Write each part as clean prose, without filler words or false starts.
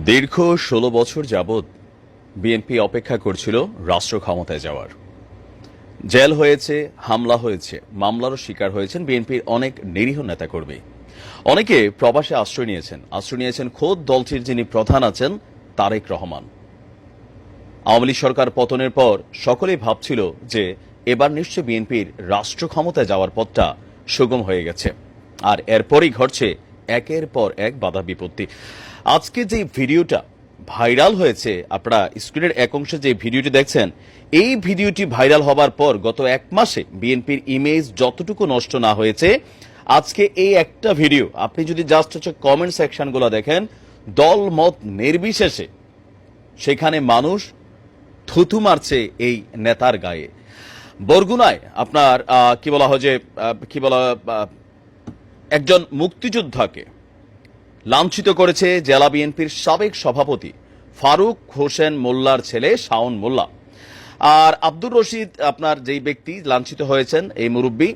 দীর্ঘ ১৬ বছর যাবৎ বিএনপি অপেক্ষা করছিল রাষ্ট্র ক্ষমতায় যাওয়ার। জেল হয়েছে, হামলা হয়েছে, মামলারও শিকার হয়েছেন বিএনপির অনেক নিরীহ নেতাকর্মী। অনেকে প্রবাসে আশ্রয় নিয়েছেন খোদ দলটির যিনি প্রধান আছেন তারেক রহমান। আওয়ামী লীগ সরকার পতনের পর সকলেই ভাবছিল যে এবার নিশ্চয় বিএনপির রাষ্ট্র ক্ষমতায় যাওয়ার পথটা সুগম হয়ে গেছে, আর এরপরই ঘটছে একের পর এক বাধা বিপত্তি। আজকে যে ভিডিওটা ভাইরাল হয়েছে, আপনারা স্ক্রিনের এক অংশে যে ভিডিওটি দেখছেন, এই ভিডিওটি ভাইরাল হবার পর গত এক মাসে বিএনপির ইমেজ যতটুকু নষ্ট না হয়েছে, আজকে এই একটা ভিডিও আপনি যদি জাস্ট কমেন্ট সেকশনগুলো দেখেন, দল মত নির্বিশেষে সেখানে মানুষ থুথু মারছে এই নেতার গায়ে। বরগুনায় আপনার একজন মুক্তিযোদ্ধাকে লাঞ্ছিত করেছে জেলা বিএনপির সাবেক সভাপতি ফারুক হোসেন মোল্লার ছেলে শাওন মোল্লা। আর আব্দুর রশিদ, আপনার যেই ব্যক্তি লাঞ্ছিত হয়েছেন, এই মুরব্বী,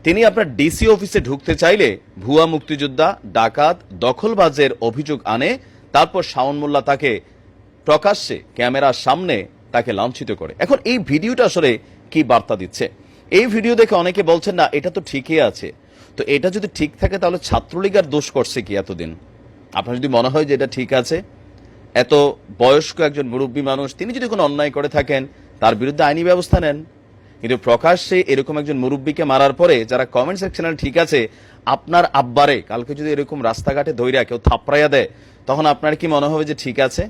তিনি আপনার ডিসি অফিসে ঢুকতে চাইলে ভুয়া মুক্তিযোদ্ধা, ডাকাত, দখলবাজের অভিযোগ আনে। তারপর শাওন মোল্লা তাকে প্রকাশ্যে ক্যামেরার সামনে তাকে লাঞ্ছিত করে। এখন এই ভিডিওটা আসলে কি বার্তা দিচ্ছে? এই ভিডিও দেখে অনেকে বলছেন না এটা তো ঠিকই আছে। তো এটা যদি ঠিক থাকে তাহলে ছাত্রলীগের দোষ করছে কি এতদিন? আপনার যদি মনে হয় যে এটা ঠিক আছে, এত বয়স্ক একজন মুরব্বী মানুষ, তিনি যদি কোনো অন্যায় করে থাকেন তার বিরুদ্ধে আইনি ব্যবস্থা নেন। কিন্তু প্রকাশ্যে এরকম একজন মুরব্বীকে মারার পরে যারা কমেন্ট সেকশনে ঠিক আছে, আপনার আব্বারে কালকে যদি এরকম রাস্তাঘাটে ধইরা কেউ থাপড়াইয়া দেয়, তখন আপনার কি মনে হবে যে ঠিক আছে?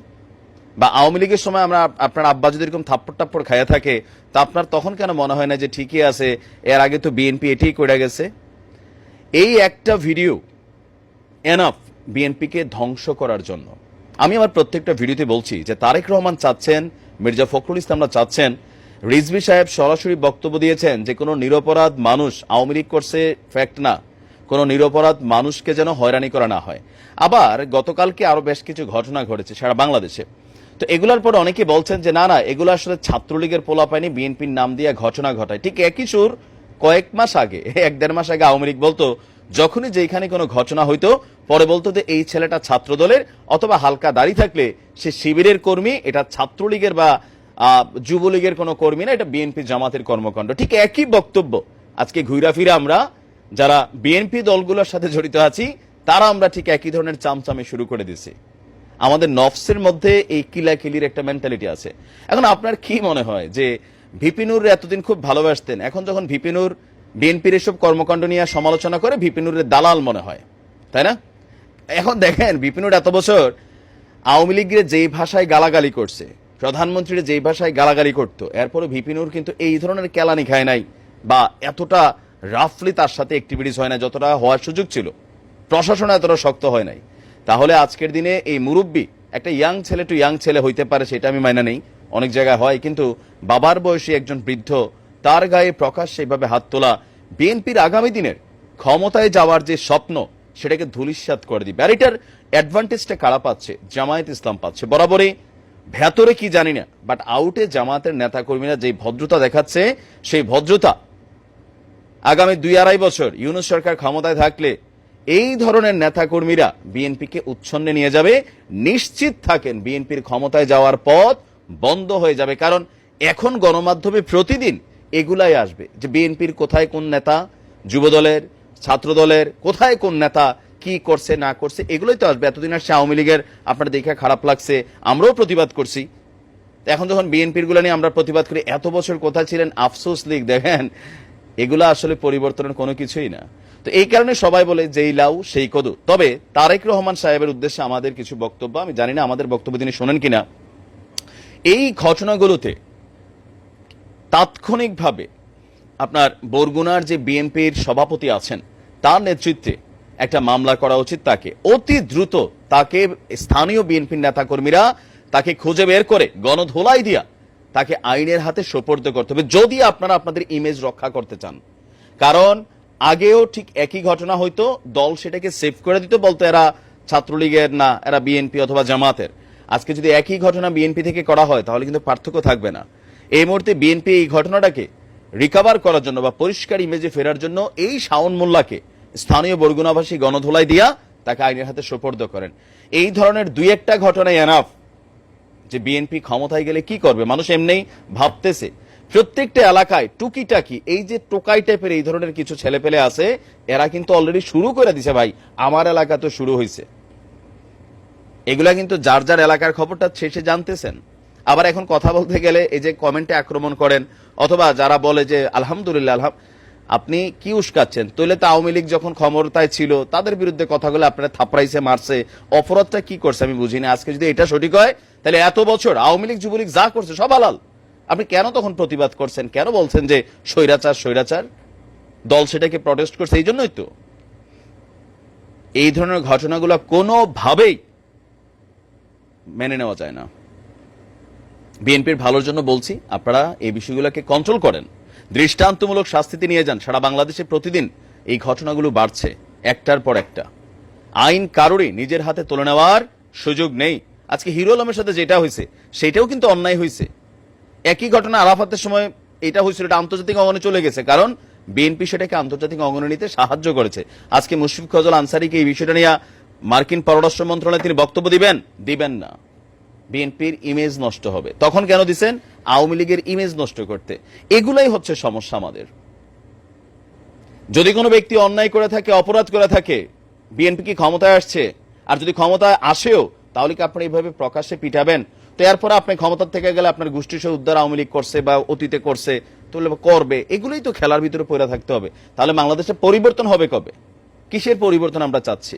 বা আওয়ামী লীগের সময় আপনার আব্বা যদি এরকম থাপ্পড় টাপ্পড় খাইয়া থাকে, তা আপনার তখন কেন মনে হয় না যে ঠিকই আছে, এর আগে তো বিএনপি এটাই করে গেছে? এই একটা ভিডিও এনাফ বিএনপিকে ধ্বংস করার জন্য। আমি আমার প্রত্যেকটা ভিডিওতে বলছি যে তারেক রহমান চাচ্ছেন, মির্জা ফখরুল ইসলামরা চাচ্ছেন, রিজভী সাহেব সরাসরি বক্তব্য দিয়েছেন যে কোনো নিরপরাধ মানুষ আওয়ামী লীগ করছে ফ্যাক্ট না, কোনো নিরপরাধ মানুষকে যেন হয়রানি করা না হয়। আবার গতকালকে আরো বেশ কিছু ঘটনা ঘটেছে সারা বাংলাদেশে। তো এগুলোর পর অনেকে বলছেন যে না, এগুলো আসলে ছাত্রলীগের পোলাপাইনি বিএনপির নাম দিয়ে ঘটনা ঘটায়। ঠিক একই সুর কয়েক মাস আগে, 1-1.5 মাস আগে আওয়ামী লীগ বলতো, যখনই যেখানে কোনো ঘটনা হইতো পরে বলতো যে এই ছেলেটা ছাত্র দলের, অথবা হালকা দাড়ি থাকলে সে শিবিরের কর্মী, এটা ছাত্রলীগের বা যুবলীগের কোনো কর্মী না, এটা বিএনপি জামাতের কর্মকাণ্ড। ঠিক একই বক্তব্য আজকে ঘুরা ফিরে আমরা যারা বিএনপি দলগুলোর সাথে জড়িত আছি, তারা আমরা ঠিক একই ধরনের চামচামে শুরু করে দিছি। আমাদের নফসের মধ্যে এই কিলাকিলির একটা মেন্টালিটি আছে। এখন আপনার কি মনে হয় যে ভিপিনুর এতদিন খুব ভালোবাসতেন, এখন যখন ভিপিনুর বিএনপির এসব কর্মকাণ্ড নিয়ে সমালোচনা করে ভিপিনুরের দালাল মনে হয়, তাই না? এখন দেখেন ভিপিনুর এত বছর আওয়ামী লীগের যেই ভাষায় গালাগালি করছে, প্রধানমন্ত্রীর যেই ভাষায় গালাগালি করতো, এরপরে ভিপিনুর কিন্তু এই ধরনের কেলানি খায় নাই, বা এতটা রাফলি তার সাথে অ্যাক্টিভিটিস হয় না যতটা হওয়ার সুযোগ ছিল। প্রশাসন এতটা শক্ত হয় নাই। তাহলে আজকের দিনে এই মুরব্বী একটা ইয়াং ছেলে টু ইয়াং ছেলে হইতে পারে, সেটা আমি মাইনা নেই, অনেক জায়গায় হয়, কিন্তু বাবার বয়সী একজন বৃদ্ধ, তার গায়ে প্রকাশ্যে এইভাবে হাত তোলা বিএনপির আগামী দিনের ক্ষমতায় যাওয়ার যে স্বপ্ন, সেটাকে ধূলিসাৎ করে দিবে। আর এটার অ্যাডভান্টেজটা কারা পাচ্ছে? জামায়াত ইসলাম পাচ্ছে। বরাবরই ভেতরে কি জানি না, বাট আউটে জামায়াতের নেতাকর্মীরা যে ভদ্রতা দেখাচ্ছে, সেই ভদ্রতা আগামী 2-2.5 বছর ইউনূস সরকার ক্ষমতায় থাকলে এই ধরনের নেতাকর্মীরা বিএনপিকে উচ্ছন্নে নিয়ে যাবে। নিশ্চিত থাকেন বিএনপির ক্ষমতায় যাওয়ার পথ বন্ধ হয়ে যাবে। কারণ এখন গণমাধ্যমে প্রতিদিন এগুলাই আসবে যে বিএনপির কোথায় কোন নেতা, যুবদলের, ছাত্রদলের কোথায় কোন নেতা কি করছে না করছে, এগুলোই তো আসবে। এতদিন আসছে আওয়ামী লীগের, আপনার দেখে খারাপ লাগছে, আমরাও প্রতিবাদ করছি। এখন যখন বিএনপির গুলা নিয়ে আমরা প্রতিবাদ করি, এত বছর কোথায় ছিলেন আফসোস লীগ, দেখেন এগুলা আসলে পরিবর্তনের কোনো কিছুই না। তো এই কারণে সবাই বলে যেই লাউ সেই কদু। তবে তারেক রহমান সাহেবের উদ্দেশ্যে আমাদের কিছু বক্তব্য, আমি জানি না আমাদের বক্তব্য তিনি শোনেন কিনা। এই ঘটনাগুলোতে তাৎক্ষণিকভাবে আপনার বরগুনার যে বিএনপির সভাপতি আছেন, তার নেতৃত্বে একটা মামলা করা উচিত। তাকে অতি দ্রুত তাকে স্থানীয় বিএনপির নেতাকর্মীরা তাকে খুঁজে বের করে গণধোলাই দিয়া তাকে আইনের হাতে সোপর্দ করতে হবে, যদি আপনারা আপনাদের ইমেজ রক্ষা করতে চান। কারণ আগেও ঠিক একই ঘটনা হইতো, দল সেটাকে সেভ করে দিত, বলতো এরা ছাত্রলীগের না, এরা বিএনপি অথবা জামাতের। আজকে যদি একই ঘটনা বিএনপি থেকে করা হয় তাহলে কিন্তু পার্থক্য থাকবে না। এই মুহূর্তে বিএনপি এই ঘটনাটাকে রিকভার করার জন্য বা পরিষ্কার ইমেজে ফেরার জন্য এই শাওন মোল্লাকে স্থানীয় বরগুনাবাসী গণধোলাই দিয়া তাকে আইনের হাতে সোপর্দ করেন। এই ধরনের দুই একটা ঘটনায় এনাফ যে বিএনপি ক্ষমতায় গেলে কি করবে। মানুষ এমনিই ভাবতেছে প্রত্যেকটা এলাকায় টুকিটাকি এই যে টোকাই টাইপের এই ধরনের কিছু ছেলে পেলে আছে, এরা কিন্তু অলরেডি শুরু করে দিছে। ভাই, আমার এলাকা তো শুরু হয়েছে। এগুলা কিন্তু যার যার এলাকার খবরটা শেষে জানতেছেন। আবার এখন কথা বলতে গেলে এই যে কমেন্টে আক্রমণ করেন, অথবা যারা বলে যে আলহামদুলিল্লাহ আপনি কি উস্কাচ্ছেন, তাহলে তো আওয়ামী লীগ যখন ক্ষমতায় ছিল তাদের বিরুদ্ধে কথাগুলো আপনারা থাপড়াইছে, মারছে, অপরাধটা কি করছে আমি বুঝিনি। আজকে যদি এটা সঠিক হয় তাহলে এত বছর আওয়ামী লীগ যুবলীগ যা করছে সব হালাল। আপনি কেন তখন প্রতিবাদ করছেন, কেন বলছেন যে স্বৈরাচার স্বৈরাচার? দল সেটাকে প্রটেস্ট করছে এই জন্যই তো। এই ধরনের ঘটনাগুলো কোনোভাবেই মেনে নেওয়া যায় না। বিএনপির ভালোর জন্য বলছি, আপনারা এই বিষয়গুলোকে কন্ট্রোল করেন, দৃষ্টান্তমূলক শাস্তিতে নিয়ে যান। সারা বাংলাদেশে প্রতিদিন এই ঘটনাগুলো বাড়ছে একটার পর একটা। আইন কারোরই নিজের হাতে তুলে নেওয়ার সুযোগ নেই। আজকে হিরো আলমের সাথে যেটা হয়েছে সেটাও কিন্তু অন্যায় হয়েছে। একই ঘটনা আরাফাতের সময় এটা হয়েছিল, এটা আন্তর্জাতিক অঙ্গনে চলে গেছে, কারণ বিএনপি সেটাকে আন্তর্জাতিক অঙ্গনে নিতে সাহায্য করেছে। আজকে মুশফিক ফজল আনসারীকে এই বিষয়টা নিয়ে মার্কিন পররাষ্ট্র মন্ত্রণালয়ে তিনি বক্তব্য দিবেন না। বিএনপির ইমেজ নষ্ট হবে। তখন কেন দিচ্ছেন? আওয়ামী লীগের ইমেজ নষ্ট করতে। এগুলাই হচ্ছে সমস্যা আমাদের। যদি কোনো ব্যক্তি অন্যায় করে থাকে, অপরাধ করে থাকে, বিএনপি কি ক্ষমতায় আসছে, আর যদি ক্ষমতায় আসেও, তাহলে কি আপনি এইভাবে প্রকাশ্যে পিটাবেন? তো এরপরে আপনি ক্ষমতার থেকে গেলে আপনার গোষ্ঠী সহ উদ্ধার আওয়ামী লীগ করছে বা অতীতে করছে, তাহলে করবে। এগুলোই তো খেলার ভিতরে পড়ে থাকতে হবে। তাহলে বাংলাদেশে পরিবর্তন হবে কবে? কিসের পরিবর্তন আমরা চাচ্ছি?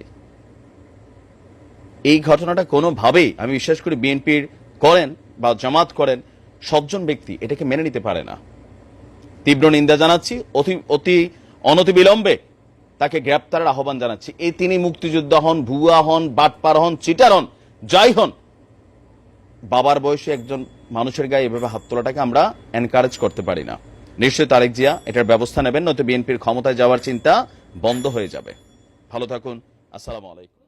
এই ঘটনাটা কোনোভাবেই আমি বিশ্বাস করি বিএনপির করেন বা জামাত করেন সজ্জন ব্যক্তি এটাকে মেনে নিতে পারে না। তীব্র নিন্দা জানাচ্ছি, অতি অনতিবিলম্বে তাকে গ্রেপ্তারের আহ্বান জানাচ্ছি। এই তিনি মুক্তিযোদ্ধা হন, ভুয়া হন, বাটপার হন, চিটার হন, যাই হন, বাবার বয়সে একজন মানুষের গায়ে এভাবে হাত তোলাটাকে আমরা এনকারেজ করতে পারি না। নিশ্চয়ই তারেক জিয়া এটার ব্যবস্থা নেবেন, নয়তো বিএনপির ক্ষমতায় যাওয়ার চিন্তা বন্ধ হয়ে যাবে। ভালো থাকুন। আসসালামু আলাইকুম।